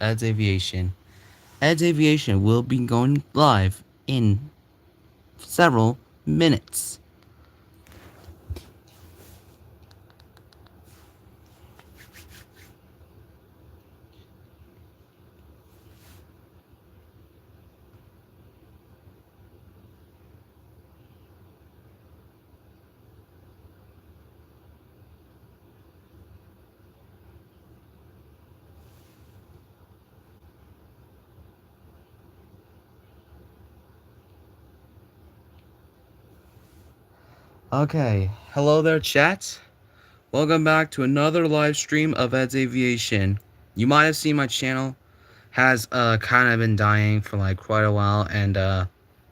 Ed's Aviation. Ed's Aviation will be going live in several minutes. Okay, hello there, chat. Welcome back to another live stream of Ed's Aviation. You might have seen my channel has kind of been dying for like quite a while, and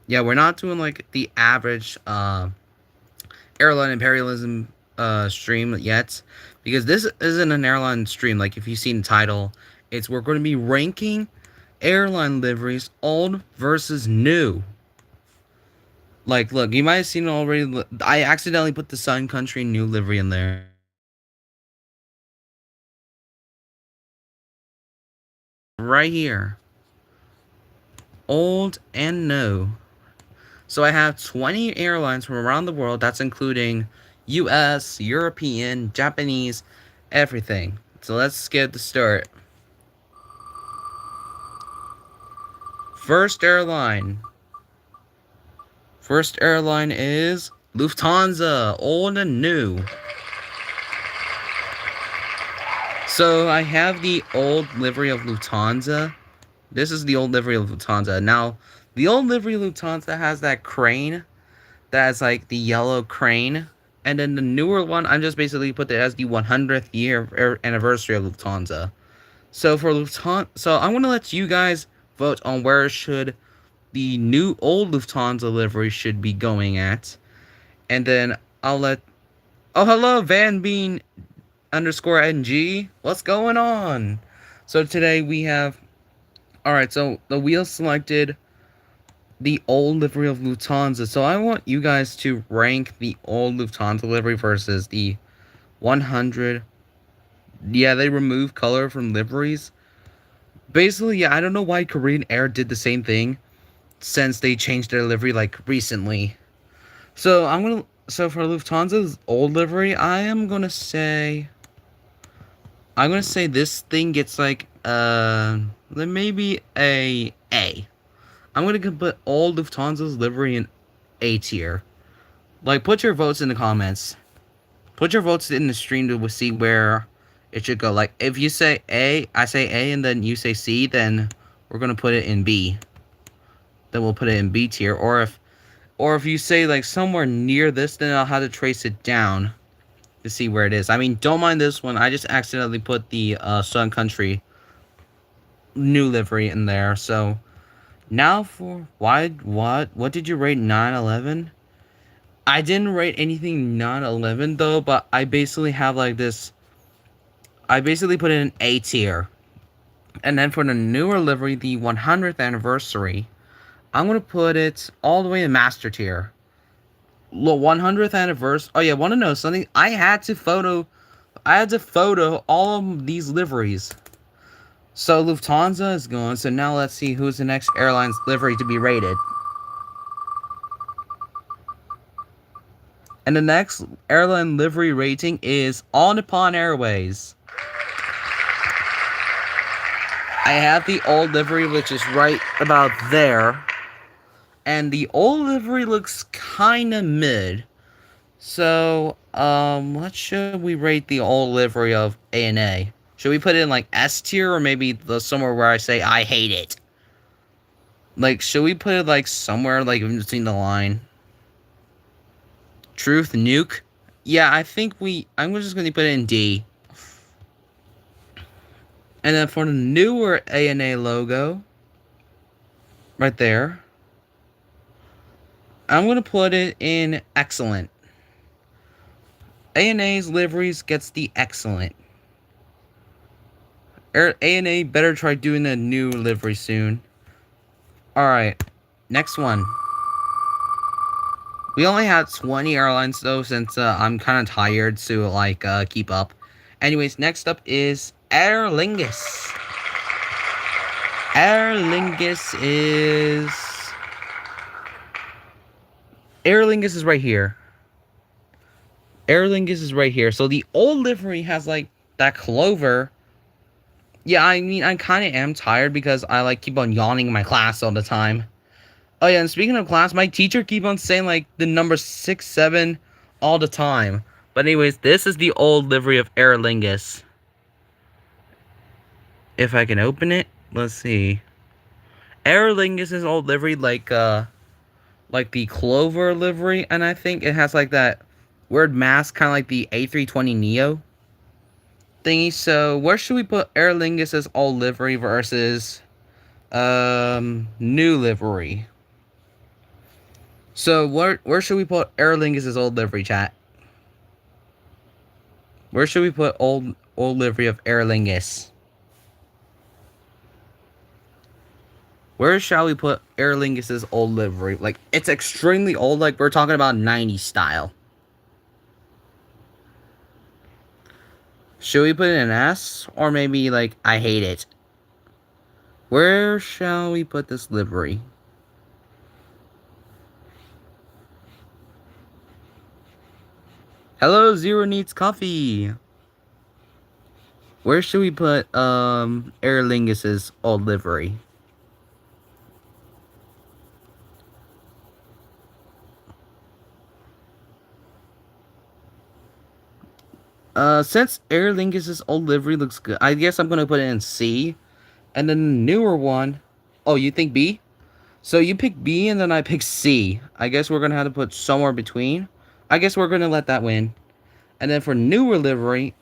yeah, we're not doing like the average airline imperialism stream yet, because this isn't an airline stream. Like, if you've seen the title, it's we're going to be ranking airline liveries, old versus new. Like, look, you might have seen it already. I accidentally put the Sun Country new livery in there. Right here. Old and new. So I have 20 airlines from around the world. That's including US, European, Japanese, everything. So let's get the start. First airline. First airline is Lufthansa, old and new. So I have the old livery of Lufthansa. This is the old livery of Lufthansa. Now, the old livery of Lufthansa has that crane. That's like the yellow crane. And then the newer one, I'm just basically put it as the 100th year anniversary of Lufthansa. So for Lufthansa, so I'm gonna let you guys vote on where should the new old Lufthansa livery should be going at, and then I'll let. Oh, hello, Van Bean underscore NG. What's going on? So today we have. All right, so the wheel selected the old livery of Lufthansa. So I want you guys to rank the old Lufthansa livery versus the 100. Yeah, they removed color from liveries. Basically, yeah, I don't know why Korean Air did the same thing since they changed their livery like recently. So so for Lufthansa's old livery, I'm gonna say this thing gets like maybe a A. I'm gonna put all Lufthansa's livery in A tier. Like, put your votes in the comments. Put your votes in the stream to see where it should go. Like, if you say A, I say A, and then you say C, then we're gonna put it in B. Then we'll put it in B tier. Or if you say like somewhere near this, then I'll have to trace it down to see where it is. I mean, don't mind this one. I just accidentally put the Sun Country new livery in there. So now for what did you rate 9/11? I didn't rate anything 9/11 though, but I basically have like this. I basically put it in A tier, and then for the newer livery, the 100th anniversary, I'm gonna put it all the way in master tier. 100th anniversary. Oh yeah, want to know something? I had to photo all of these liveries. So Lufthansa is gone. So now let's see who's the next airline's livery to be rated. And the next airline livery rating is All Nippon Airways. I have the old livery, which is right about there. And the old livery looks kinda mid. So, what should we rate the old livery of ANA? Should we put it in like S tier, or maybe somewhere where I say I hate it? Like, should we put it like somewhere like in between the line? Truth nuke? Yeah, I'm just gonna put it in D. And then for the newer ANA logo, right there, I'm gonna put it in excellent. ANA's liveries gets the excellent. ANA better try doing a new livery soon. Alright, next one. We only had 20 airlines though, since I'm kind of tired to like keep up. Anyways, next up is Aer Lingus. Aer Lingus is... Aer Lingus is right here. Aer Lingus is right here. So the old livery has, like, that clover. Yeah, I mean, I kind of am tired because I, like, keep on yawning in my class all the time. Oh, yeah, and speaking of class, my teacher keep on saying, like, the number 6, 7 all the time. But anyways, this is the old livery of Aer Lingus. If I can open it, let's see. Aer Lingus is old livery, like the Clover livery, and I think it has, like, that weird mask, kind of like the A320neo thingy. So, where should we put Aer Lingus's old livery versus, new livery? So, where should we put Aer Lingus's old livery, chat? Where should we put old livery of Aer Lingus? Where shall we put Aer Lingus's old livery? Like, it's extremely old, like, we're talking about 90s style. Should we put it in S? Or maybe, like, I hate it? Where shall we put this livery? Hello, Zero Needs Coffee. Where should we put, Aer Lingus's old livery? Since Aer Lingus's old livery looks good, I guess I'm gonna put it in C. And then the newer one... Oh, you think B? So you pick B and then I pick C. I guess we're gonna have to put somewhere between. I guess we're gonna let that win. And then for newer livery,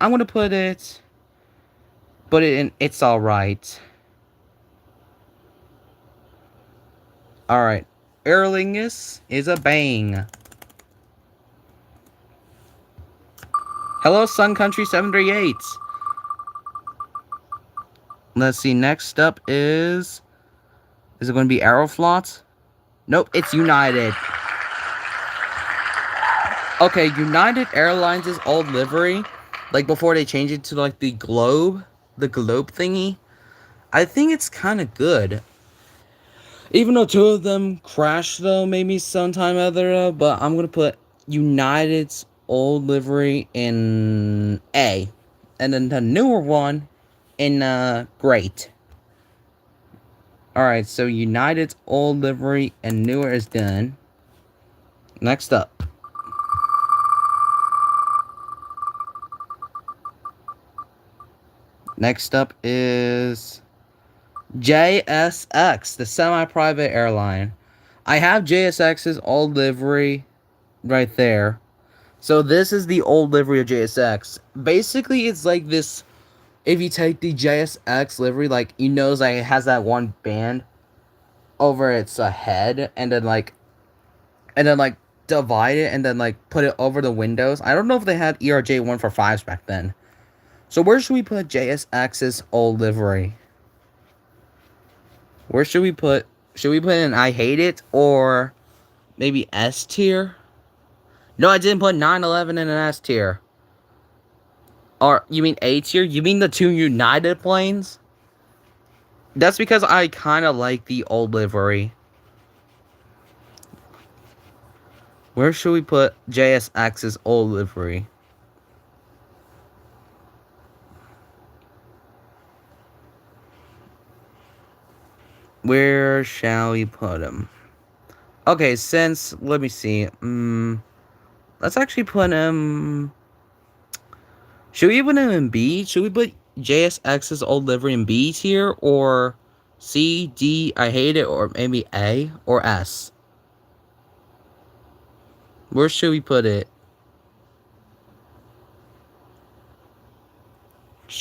I'm gonna put it in It's Alright. Alright. Aer Lingus is a bang. Hello, Sun Country 738. Let's see, next up is... Is it going to be Aeroflot? Nope, it's United. Okay, United Airlines' old livery, like before they changed it to like the globe thingy, I think it's kind of good. Even though two of them crashed though, maybe sometime other, but I'm going to put United's old livery in A. And then the newer one in great. Alright, so United's old livery and newer is done. Next up. Next up is JSX, the semi-private airline. I have JSX's old livery right there. So this is the old livery of JSX. Basically, it's like this. If you take the JSX livery, like, you know, like, it has that one band over its head, and then like divide it, and then like put it over the windows. I don't know if they had ERJ 145s back then. So where should we put JSX's old livery? Where should we put? Should we put in I hate it, or maybe S tier? No, I didn't put 911 in an S tier. Or you mean A tier? You mean the two United planes? That's because I kind of like the old livery. Where should we put JSX's old livery? Where shall we put him? Okay, since, let me see. Let's actually put him... Should we put him in B? Should we put JSX's old livery in B tier? Or C, D, I hate it, or maybe A, or S? Where should we put it?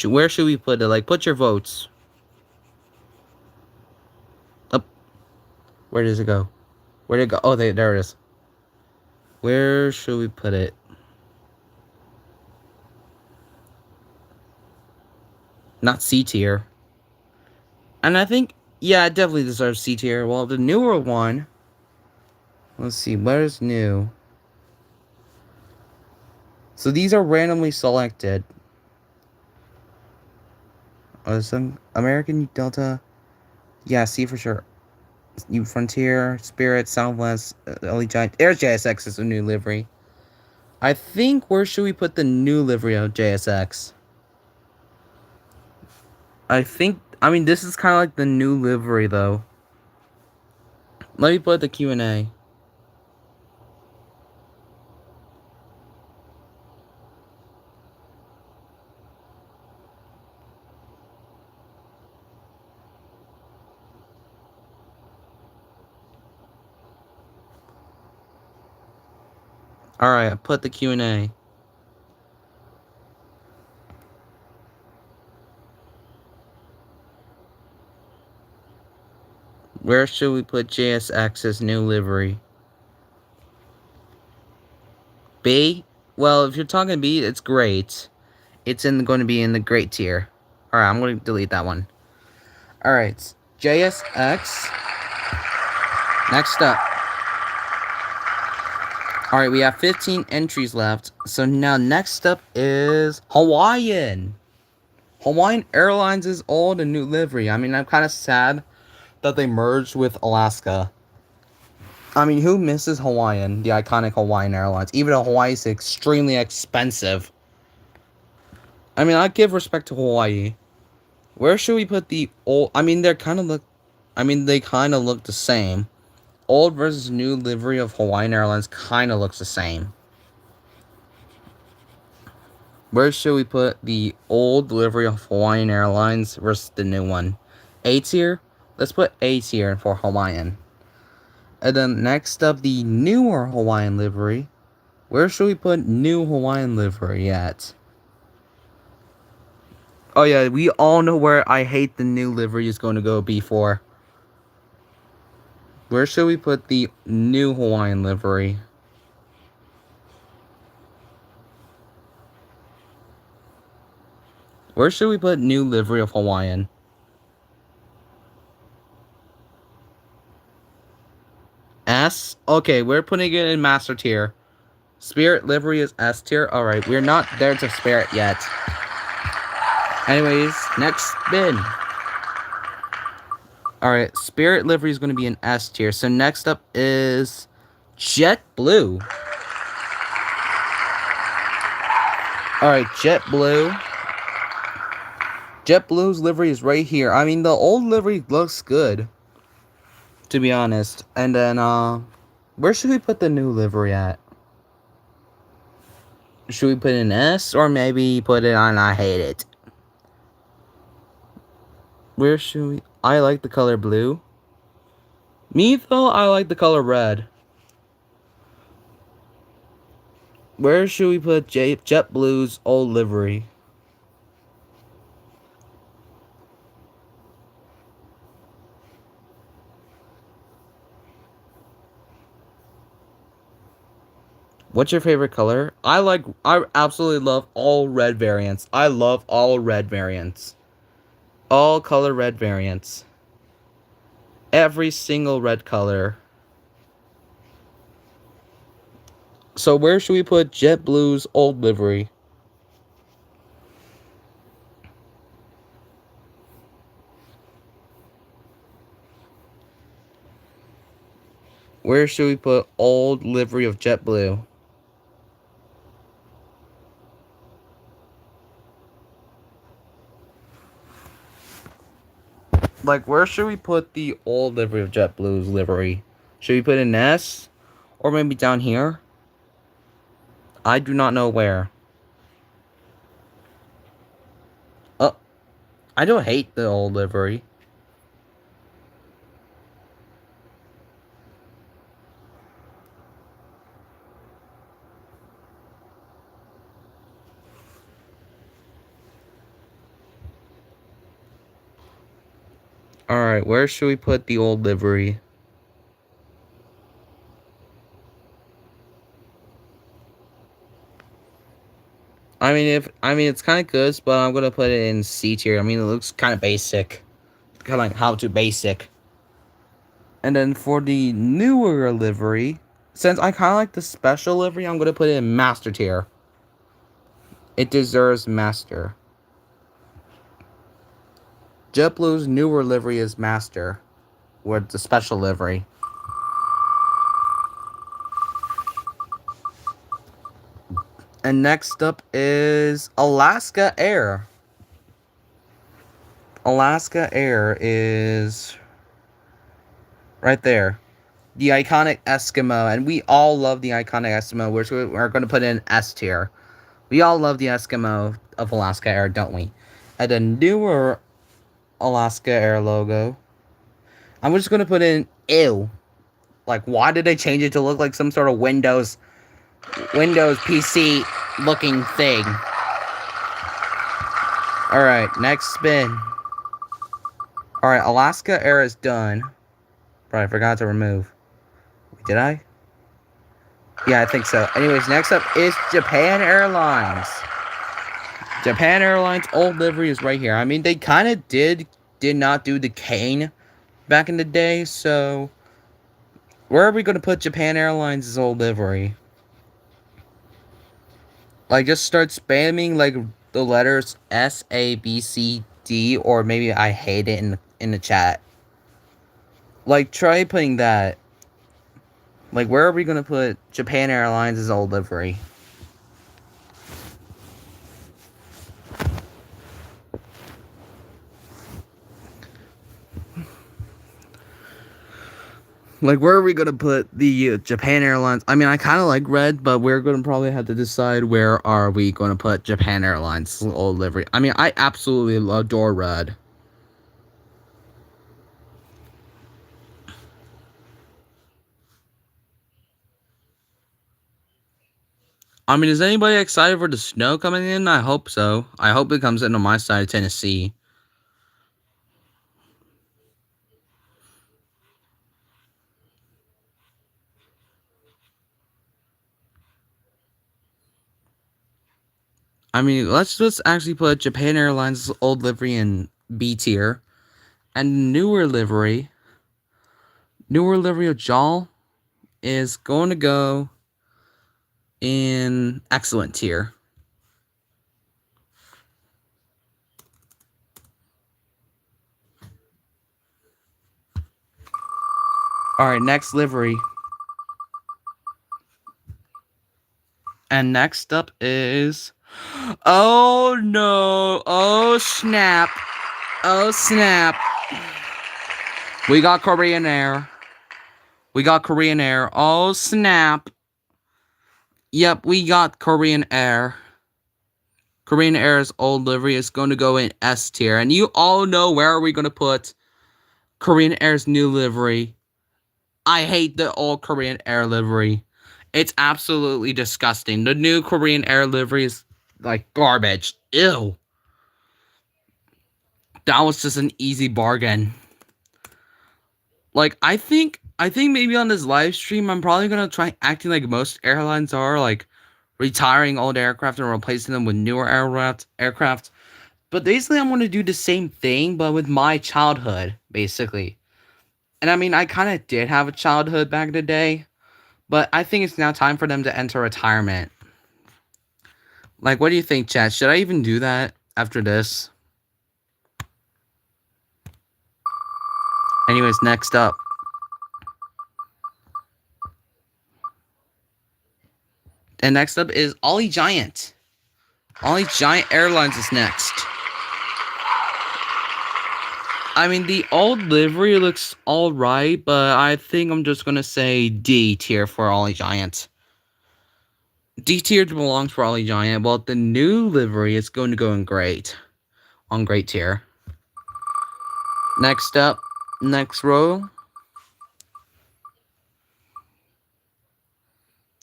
Where should we put it? Like, put your votes. Up. Where does it go? Where did it go? Oh, there it is. Where should we put it? Not C tier. And I think, yeah, it definitely deserves C tier. Well, the newer one... Let's see, where's new? So these are randomly selected. Some American Delta Yeah, C for sure. New Frontier, Spirit, Southwest, Elite Giant. Air JSX is a new livery. I think where should we put the new livery of JSX? I mean, this is kind of like the new livery, though. Let me put the Q&A. Alright, I put the Q&A. Where should we put JSX's new livery? B? Well, if you're talking B, it's great. It's going to be in the great tier. Alright, I'm going to delete that one. Alright, JSX. Next up. Alright, we have 15 entries left. So now next up is Hawaiian. Hawaiian Airlines is old and new livery. I mean, I'm kind of sad that they merged with Alaska. I mean, who misses Hawaiian, the iconic Hawaiian Airlines? Even though Hawaii is extremely expensive. I mean, I give respect to Hawaii. Where should we put the old? I mean, they kind of look the same. Old versus new livery of Hawaiian Airlines kind of looks the same. Where should we put the old livery of Hawaiian Airlines versus the new one? A tier? Let's put A tier for Hawaiian. And then next up, the newer Hawaiian livery. Where should we put new Hawaiian livery at? Oh yeah, we all know where I hate the new livery is going to go B4. Where should we put the new Hawaiian livery? Where should we put new livery of Hawaiian? S? Okay, we're putting it in master tier. Spirit livery is S tier. Alright, we're not there to Spirit yet. Anyways, next spin. Alright, Spirit livery is going to be an S tier. So next up is JetBlue. Alright, JetBlue. JetBlue's livery is right here. I mean, the old livery looks good, to be honest. And then, where should we put the new livery at? Should we put an S, or maybe put it on I hate it? Where should we? I like the color blue. Me, though, I like the color red. Where should we put JetBlue's old livery? What's your favorite color? I absolutely love all red variants. I love all red variants. All color red variants. Every single red color. So where should we put JetBlue's old livery? Where should we put old livery of JetBlue? Like, where should we put the old livery of JetBlue's livery? Should we put an S? Or maybe down here? I do not know where. Oh, I don't hate the old livery. Alright, where should we put the old livery? I mean it's kind of good, but I'm gonna put it in C tier. I mean, it looks kind of basic, kind of like how to basic. And then for the newer livery, since I kind of like the special livery, I'm gonna put it in master tier. It deserves master. JetBlue's newer livery is Master, with the special livery. And next up is Alaska Air. Alaska Air is right there. The iconic Eskimo, and we all love the iconic Eskimo, which we're going to put in S tier. We all love the Eskimo of Alaska Air, don't we? And the newer Alaska Air logo, I'm just going to put in ew. Like, why did they change it to look like some sort of Windows PC looking thing? Alright, next spin. Alright, Alaska Air is done. But I forgot to remove. Did I? Yeah, I think so. Anyways, next up is Japan Airlines. Japan Airlines old livery is right here. I mean, they kind of did not do the cane back in the day, so where are we going to put Japan Airlines' old livery? Like, just start spamming, like, the letters S, A, B, C, D, or maybe I hate it in the chat. Like, try putting that. Like, where are we going to put Japan Airlines' old livery? Like, where are we going to put the Japan Airlines? I mean, I kind of like red, but we're going to probably have to decide where are we going to put Japan Airlines' old livery. I mean, I absolutely adore red. I mean, is anybody excited for the snow coming in? I hope so. I hope it comes in on my side of Tennessee. I mean, let's just actually put Japan Airlines' old livery in B tier. And newer livery of JAL is going to go in excellent tier. Alright, next livery. And next up is... Oh no! Oh snap! Oh snap! We got Korean Air. We got Korean Air. Oh snap! Yep, we got Korean Air. Korean Air's old livery is going to go in S tier. And you all know where are we going to put Korean Air's new livery. I hate the old Korean Air livery. It's absolutely disgusting. The new Korean Air livery is like garbage. Ew. That was just an easy bargain. Like, I think maybe on this live stream, I'm probably going to try acting like most airlines are, like retiring old aircraft and replacing them with newer aircraft. But basically, I'm going to do the same thing, but with my childhood, basically. And I mean, I kind of did have a childhood back in the day, but I think it's now time for them to enter retirement. Like, what do you think, chat? Should I even do that after this? Anyways, next up. And next up is Ollie Giant. Ollie Giant Airlines is next. I mean, the old livery looks alright, but I think I'm just gonna say D tier for Ollie Giant. D tier belongs for Ollie Giant, while the new livery is going to go in great. On great tier. Next up, next row.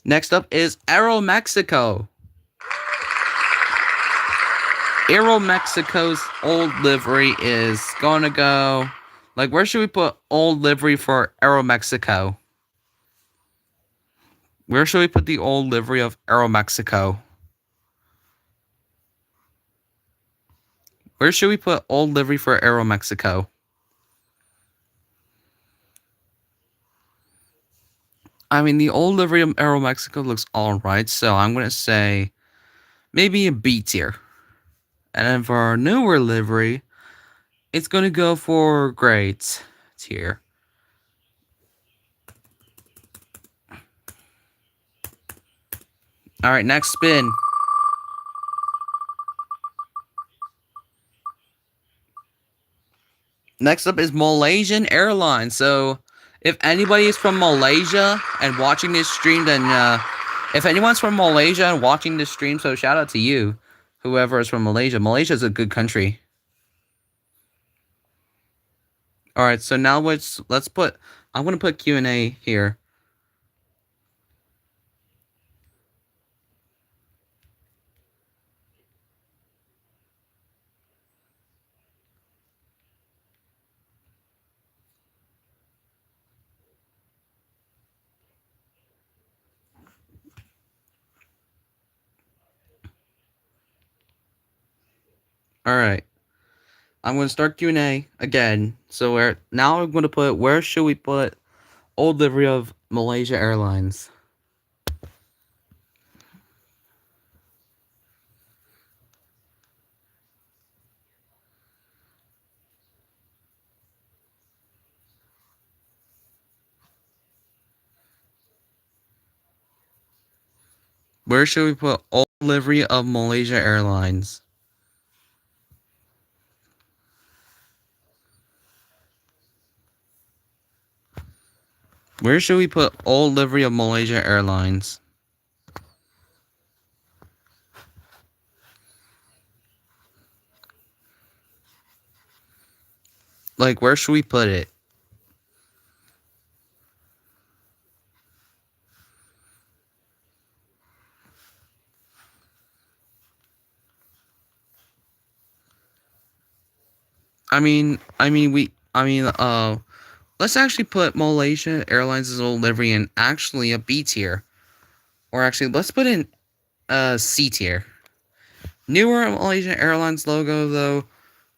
Next up is Aeromexico. Aeromexico's old livery is gonna go... Like, where should we put old livery for Aeromexico? Where should we put the old livery of Aeromexico? Where should we put old livery for Aeromexico? I mean, the old livery of Aeromexico looks alright, so I'm gonna say maybe a B tier. And then for our newer livery It's gonna go for great tier. All right, next spin. Next up is Malaysian Airlines. So, if anybody is from Malaysia and watching this stream, then if anyone's from Malaysia and watching this stream, so shout out to you, whoever is from Malaysia. Malaysia is a good country. All right, so now let's put. I'm gonna put Q&A here. All right. I'm going to start Q&A again. So now I'm going to put, where should we put old livery of Malaysia Airlines? Where should we put old livery of Malaysia Airlines? Where should we put old livery of Malaysia Airlines? Like, where should we put it? Let's actually put Malaysia Airlines' old livery in actually a B tier. Or actually, let's put in a C tier. Newer Malaysia Airlines logo, though,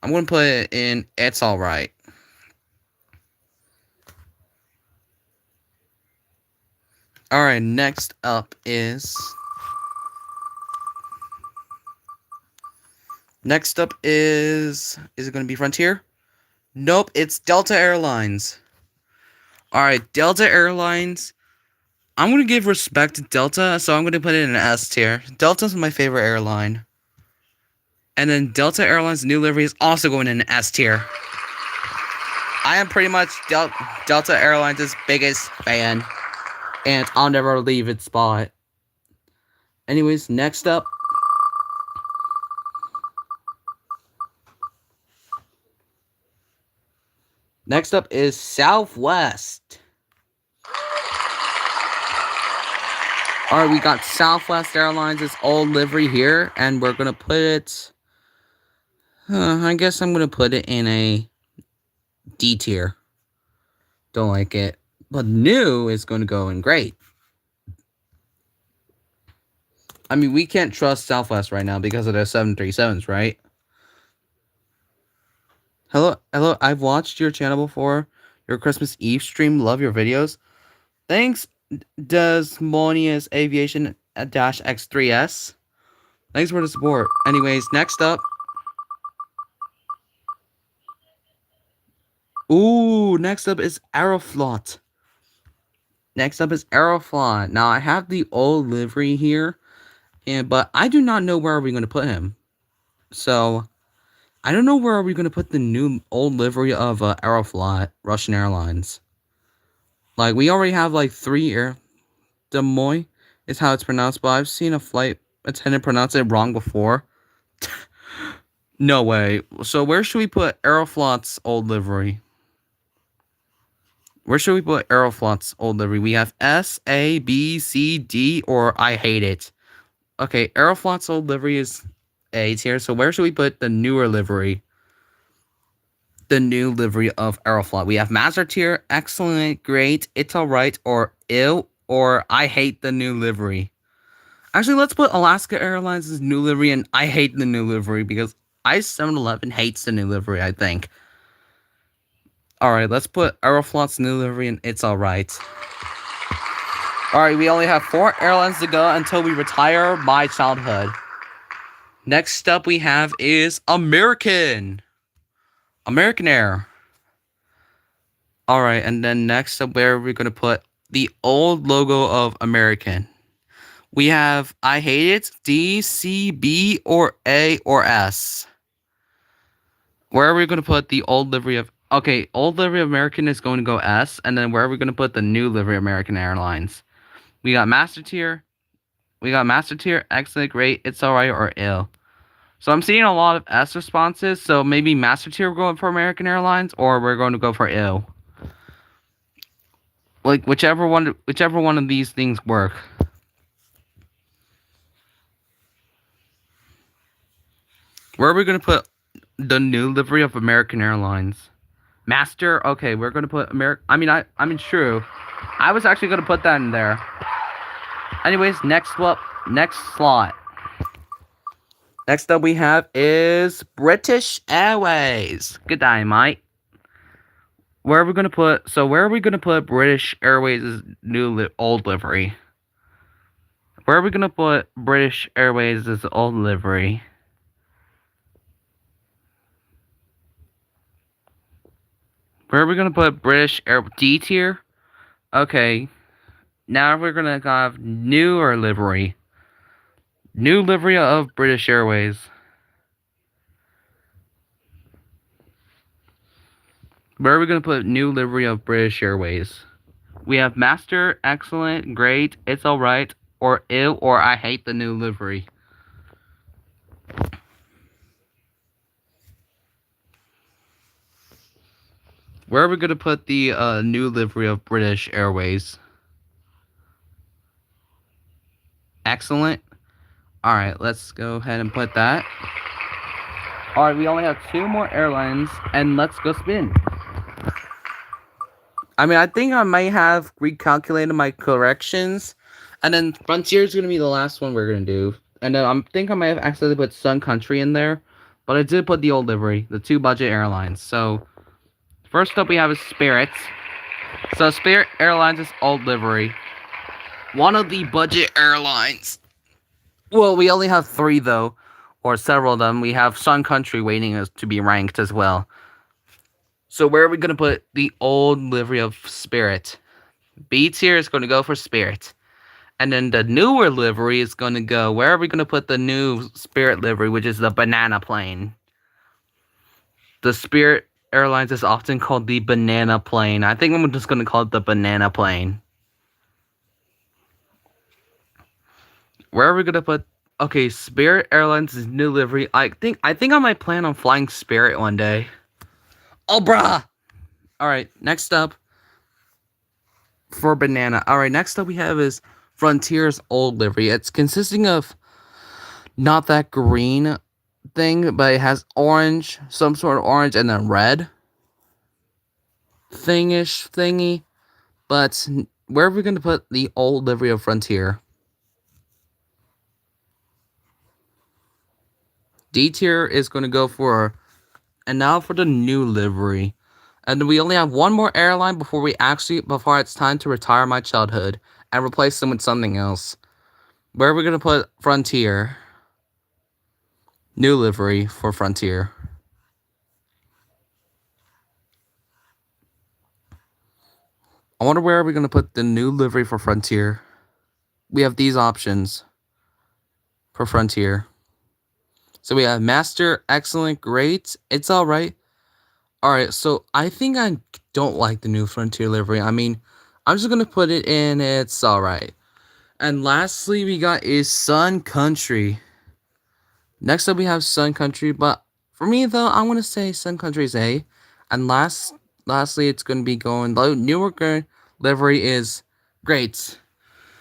I'm going to put it in It's Alright. Alright, next up is... Next up is it going to be Frontier? Nope, it's Delta Airlines. Alright, Delta Airlines. I'm going to give respect to Delta, so I'm going to put it in an S tier. Delta's my favorite airline. And then Delta Airlines' new livery is also going in an S tier. I am pretty much Delta Airlines' biggest fan. And I'll never leave its spot. Anyways, next up. Next up is Southwest. Alright, we got Southwest Airlines' old livery here, and we're gonna put it... I guess I'm gonna put it in a D tier. Don't like it. But new is gonna go in great. I mean, we can't trust Southwest right now because of their 737s, right? Hello, I've watched your channel before. Your Christmas Eve stream. Love your videos. Thanks, Desmonius Aviation Dash X3S. Thanks for the support. Anyways, next up. Ooh, next up is Aeroflot. Now, I have the old livery here, but I do not know where are we going to put him. So, I don't know where are we going to put the new old livery of Aeroflot, Russian Airlines. Like, we already have, like, 3 Des Moines is how it's pronounced, but I've seen a flight attendant pronounce it wrong before. No way. So, where should we put Aeroflot's old livery? Where should we put Aeroflot's old livery? We have S, A, B, C, D, or I hate it. Okay, Aeroflot's old livery is A tier, so where should we put the newer livery? The new livery of Aeroflot. We have Master tier, excellent, great, it's alright, or ill, or I hate the new livery. Actually, let's put Alaska Airlines' new livery and I hate the new livery because I-711 hates the new livery, I think. Alright, let's put Aeroflot's new livery and it's alright. Alright, we only have 4 airlines to go until we retire my childhood. Next up we have is American. American Air. All right, and then next up, where are we gonna put the old logo of American? We have I hate it, D, C, B, or A, or S. Where are we gonna put the old livery of? Okay, old livery of American is going to go S, and then where are we gonna put the new livery of American Airlines? We got master tier. We got master tier, excellent, great, it's alright, or ill. So I'm seeing a lot of S responses. So maybe master tier we're going for American Airlines, or we're going to go for ill. Like whichever one of these things work. Where are we gonna put the new livery of American Airlines? Master. Okay, we're gonna put I mean, true. I was actually gonna put that in there. Anyways, next slot. Next up we have is British Airways. Good day, mate. Where are we gonna put? So where are we gonna put British Airways' old livery? Where are we gonna put British Airways' old livery? Where are we gonna put British Air D tier? Okay. Now we're gonna have newer livery. New livery of British Airways. Where are we gonna put new livery of British Airways? We have master, excellent, great, it's alright, or ill, or I hate the new livery. Where are we gonna put the new livery of British Airways? Excellent. Alright, let's go ahead and put that. Alright, we only have 2 more airlines, and let's go spin. I mean, I think I might have recalculated my corrections, and then Frontier is gonna be the last one we're gonna do. And then I think I might have accidentally put Sun Country in there, but I did put the old livery, the 2 budget airlines. So, first up we have is Spirit. So, Spirit Airlines is old livery. One of the budget airlines. Well, we only have 3 though, or several of them. We have Sun Country waiting to be ranked as well. So where are we going to put the old livery of Spirit? B tier is going to go for Spirit. And then the newer livery is going to go... Where are we going to put the new Spirit livery, which is the banana plane? The Spirit Airlines is often called the banana plane. I think I'm just going to call it the banana plane. Where are we going to put... Okay, Spirit Airlines is new livery. I think I might plan on flying Spirit one day. Oh, bruh! Alright, next up. For banana. Alright, next up we have is Frontier's old livery. It's consisting of not that green thing, but it has orange, some sort of orange, and then red thingy. But where are we going to put the old livery of Frontier? D tier is going to go for... And now for the new livery. And we only have 1 more airline before it's time to retire my childhood and replace them with something else. Where are we going to put Frontier? New livery for Frontier. I wonder where are we going to put the new livery for Frontier. We have these options for Frontier. So we have Master, Excellent, Great, It's Alright. Alright, so I think I don't like the new Frontier livery. I mean, I'm just going to put it in It's Alright. And lastly, we got is Sun Country. Next up, we have Sun Country. But for me, though, I want to say Sun Country is A. And lastly, it's going to be going... The newer livery is Great.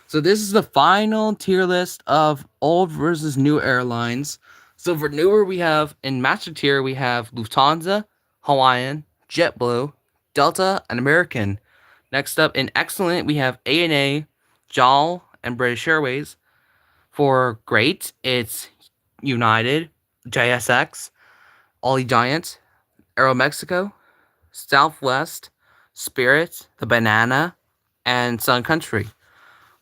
So this is the final tier list of old versus new airlines. So for newer, we have... In Master Tier, we have Lufthansa, Hawaiian, JetBlue, Delta, and American. Next up, in Excellent, we have ANA, JAL, and British Airways. For Great, it's United, JSX, Allegiant, Aeromexico, Southwest, Spirit, the Banana, and Sun Country.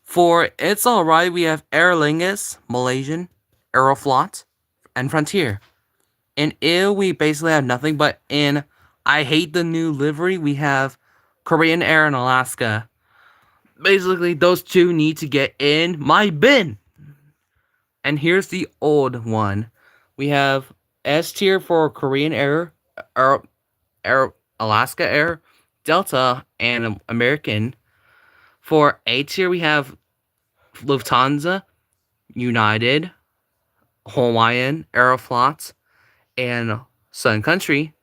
For It's Alright, we have Aer Lingus, Malaysian, Aeroflot, and Frontier. In ill, we basically have nothing, but in I hate the new livery. We have Korean Air and Alaska. Basically, those two need to get in my bin. And here's the old one. We have S tier for Korean Air, Air, Air Alaska Air, Delta, and American. For A tier, we have Lufthansa, United, Hawaiian, Aeroflot, and Sun Country.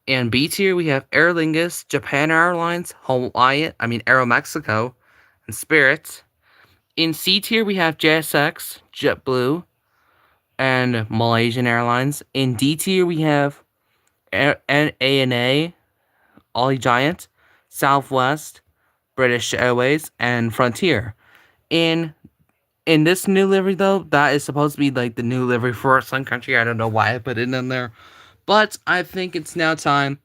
And B tier, we have Aer Lingus, Japan Airlines, Aeromexico, and Spirit. In C tier, we have JSX, JetBlue, and Malaysian Airlines. In D tier, we have ANA, Ollie Giant, Southwest, British Airways, and Frontier. In in this new livery though, that is supposed to be like the new livery for Sun Country. I don't know why I put it in there, but I think it's now time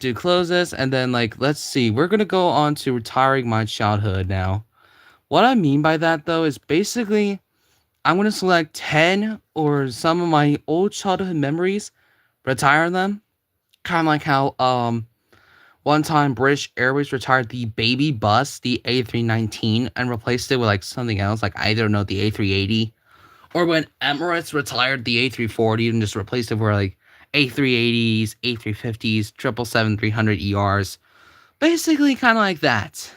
to close this. And then let's see, we're gonna go on to retiring my childhood now. What I mean by that though is basically I'm gonna select 10 or some of my old childhood memories, retire them, kind of like how one time British Airways retired the baby bus, the A319, and replaced it with something else, like I don't know, the A380. Or when Emirates retired the A340 and just replaced it with A380s, A350s, 777-300 ERs. Basically kind of like that.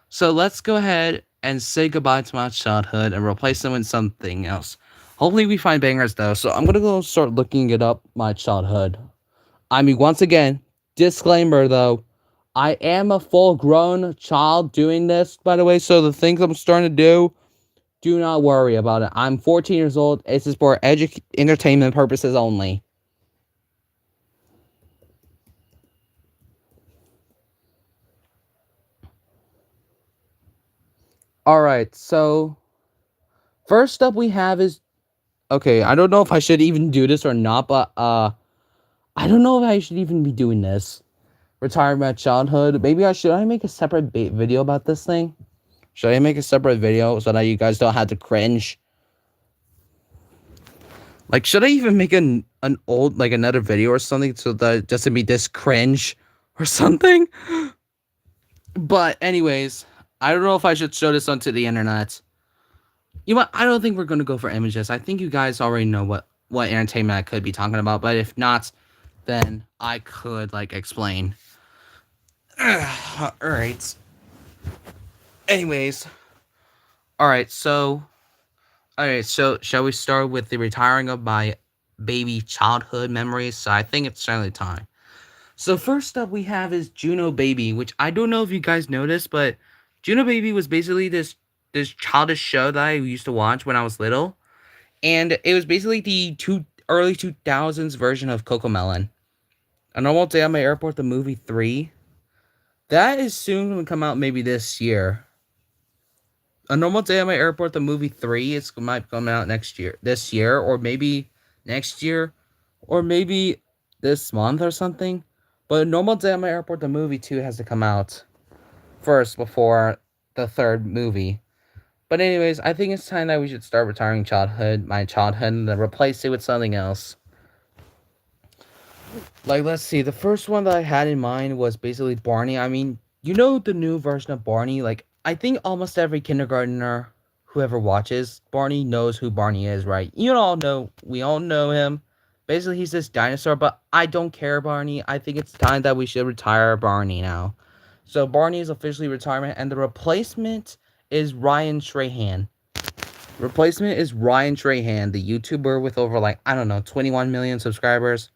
So let's go ahead and say goodbye to my childhood and replace them with something else. Hopefully we find bangers though, so I'm gonna go start looking it up, my childhood. I mean, once again, disclaimer though, I am a full-grown child doing this, by the way, so the things I'm starting to do not worry about it. I'm 14 years old. This is for entertainment purposes only. Alright, so first up we have is, okay, I don't know if I should even do this or not, but I don't know if I should even be doing this. Retirement childhood. Maybe should I make a separate video about this thing? Should I make a separate video so that you guys don't have to cringe? Should I even make an old, another video or something so that it doesn't be this cringe or something? But anyways, I don't know if I should show this onto the internet. You know what? I don't think we're going to go for images. I think you guys already know what entertainment I could be talking about. But if not, then I could, explain. Alright. Anyways. Alright, so shall we start with the retiring of my baby childhood memories? So I think it's certainly time. So first up we have is Juno Baby, which I don't know if you guys noticed, but Juno Baby was basically this childish show that I used to watch when I was little. And it was basically the early 2000s version of Cocomelon. A Normal Day at My Airport, the movie 3. That is soon going to come out maybe this year. A Normal Day at My Airport, the movie 3, might come out this year, or maybe next year, or maybe this month or something. But A Normal Day at My Airport, the movie 2 has to come out first before the third movie. But anyways, I think it's time that we should start retiring my childhood, and then replace it with something else. Let's see, the first one that I had in mind was basically Barney. I mean, you know the new version of Barney? I think almost every kindergartner who ever watches Barney knows who Barney is, right? We all know him. Basically, he's this dinosaur, but I don't care, Barney. I think it's time that we should retire Barney now. So Barney is officially retirement, and the replacement is Ryan Trahan. Replacement is Ryan Trahan, the YouTuber with over 21 million subscribers.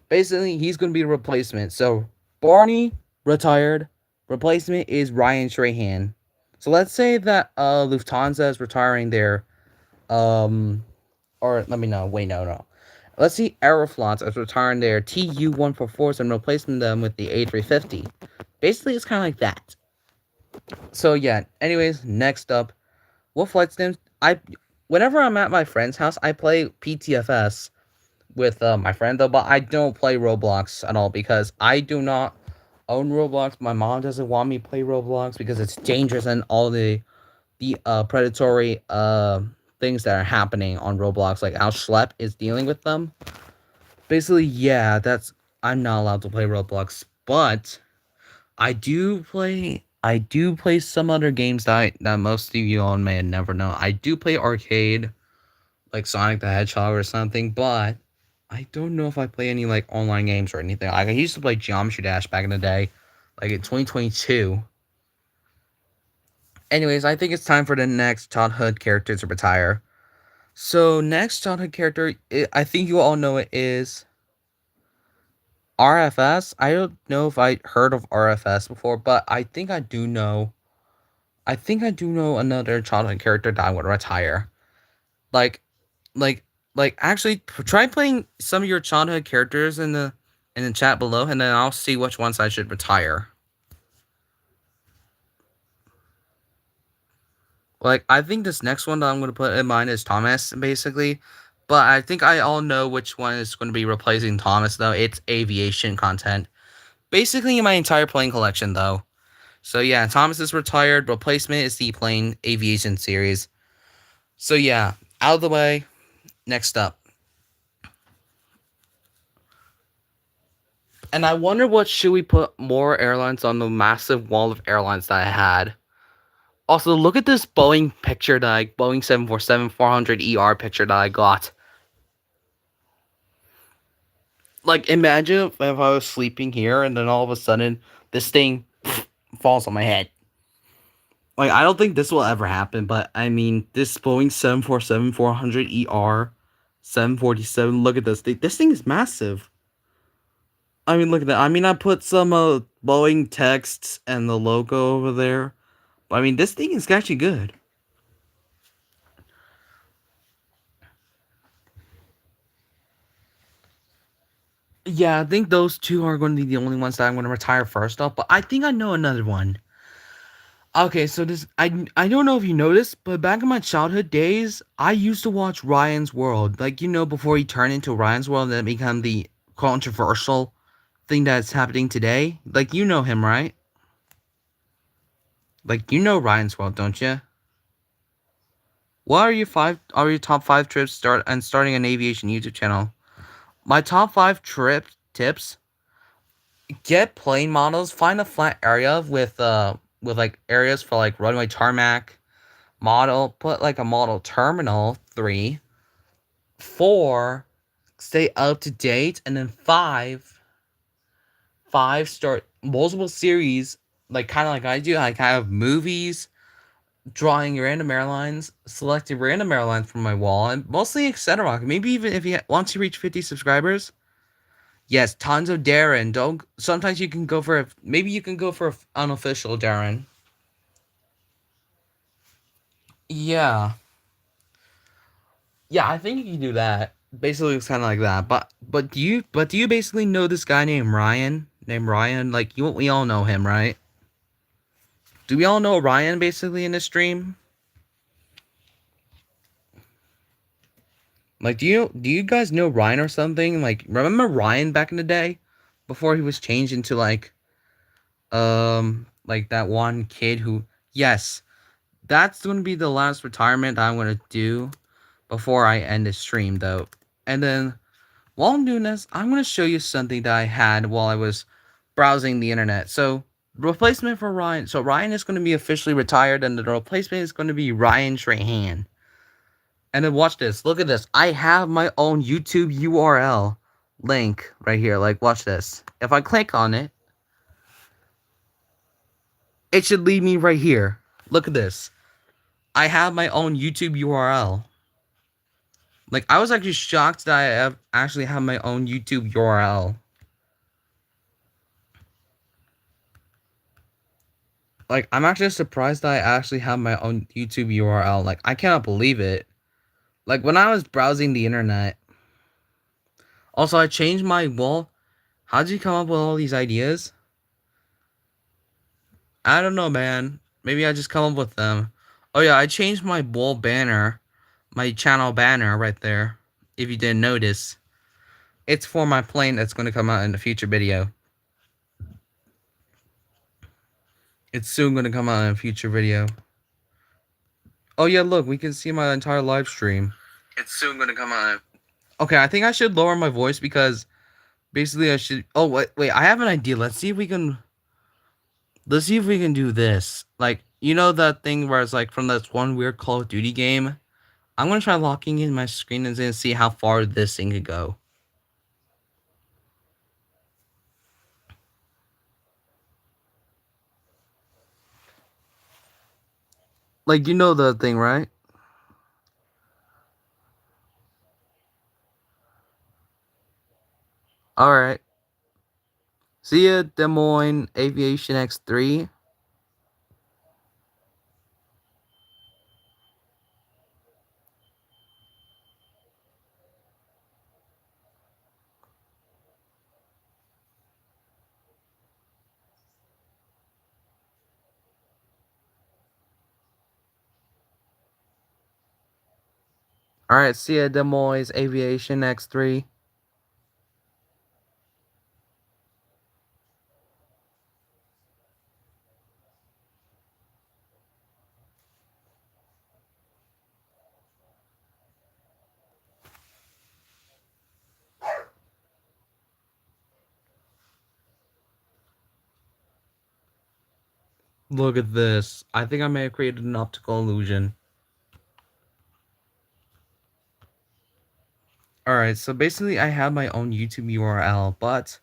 Basically, he's going to be the replacement. So, Barney, retired. Replacement is Ryan Trahan. So, let's say that Lufthansa is retiring their, or let me know. Wait, no. Let's see Aeroflot is retiring their TU-144s and replacing them with the A350. Basically, it's kind of like that. So, yeah. Anyways, next up. What flight sims? Whenever I'm at my friend's house, I play PTFS with my friend though, but I don't play Roblox at all because I do not own Roblox. My mom doesn't want me to play Roblox because it's dangerous and all the predatory things that are happening on Roblox, like how Schlep is dealing with them. Basically, yeah, that's I'm not allowed to play Roblox, but I do play some other games that most of you all may never know. I do play arcade, like Sonic the Hedgehog or something, but I don't know if I play any like online games or anything. Like I used to play Geometry Dash back in the day, like in 2022. Anyways, I think it's time for the next childhood character to retire. So next childhood character, I think you all know it is RFS. I don't know if I heard of RFS before, but I think I do know. I think I do know another childhood character that I would retire. Like, like, Actually, try playing some of your childhood characters in the chat below, and then I'll see which ones I should retire. Like, I think this next one that I'm gonna put in mind is Thomas, basically. But I think I all know which one is going to be replacing Thomas, though. It's aviation content. Basically, my entire plane collection, though. So yeah, Thomas is retired. Replacement is the plane aviation series. So yeah, out of the way. Next up. And I wonder what should we put more airlines on the massive wall of airlines that I had. Also, look at this Boeing picture that Boeing 747-400ER picture that I got. Like, imagine if I was sleeping here and then all of a sudden this thing falls on my head. Like, I don't think this will ever happen, but I mean, this Boeing 747-400ER 747. Look at this thing. This thing is massive. I mean, look at that. I mean, I put some Boeing texts and the logo over there. But I mean, this thing is actually good. Yeah, I think those two are going to be the only ones that I'm going to retire first off. But I think I know another one. Okay, so this I don't know if you noticed, but back in my childhood days, I used to watch Ryan's World. Like before he turned into Ryan's World and then become the controversial thing that's happening today. Like you know him, right? Like you know Ryan's World, don't you? What are your top five trips starting an aviation YouTube channel? My top five trip tips: get plane models, find a flat area with like areas for like runway tarmac, model, put like a model terminal. 3, 4, stay up to date, and then 5 start multiple series like kind of like I do. I kind of movies, drawing random airlines, selecting random airlines from my wall, and mostly etc. Maybe even if you once you reach 50 subscribers. Yes, tons of Darren. Don't. Sometimes you can go for maybe you can go for unofficial Darren. Yeah, yeah. I think you can do that. Basically, it's kind of like that. But do you basically know this guy named Ryan? Named Ryan. Like we all know him, right? Do we all know Ryan basically in this stream? Like, do you guys know Ryan or something? Like, remember Ryan back in the day, before he was changed into like that one kid who. Yes, that's going to be the last retirement I'm going to do before I end the stream, though. And then, while I'm doing this, I'm going to show you something that I had while I was browsing the internet. So, replacement for Ryan. So, Ryan is going to be officially retired, and the replacement is going to be Ryan Trahan. And then, watch this. Look at this. I have my own YouTube URL link right here. Like, watch this. If I click on it, it should lead me right here. Look at this. I have my own YouTube URL. Like, I was actually shocked that I actually have my own YouTube URL. Like, I'm actually surprised that I actually have my own YouTube URL. Like, I cannot believe it. Like, when I was browsing the internet. Also, I changed my wall. How did you come up with all these ideas? I don't know, man. Maybe I just come up with them. Oh, yeah, I changed my wall banner. My channel banner right there. If you didn't notice. It's for my plane that's going to come out in a future video. It's soon going to come out in a future video. Oh yeah, look, we can see my entire live stream. It's soon going to come out. Okay, I think I should lower my voice because Basically, I should. Oh wait. I have an idea. Let's see if we can. Let's see if we can do this. Like, you know that thing where it's like from this one weird Call of Duty game. I'm gonna try locking in my screen and see how far this thing could go. Like, you know the thing, right? All right. See ya, Des Moines Aviation X3. All right. See ya, Des Moines Aviation X3. Look at this. I think I may have created an optical illusion. Alright, so basically I have my own YouTube URL, but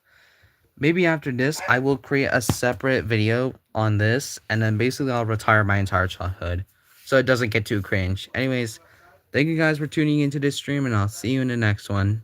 maybe after this I will create a separate video on this, and then basically I'll retire my entire childhood, so it doesn't get too cringe. Anyways, thank you guys for tuning into this stream, and I'll see you in the next one.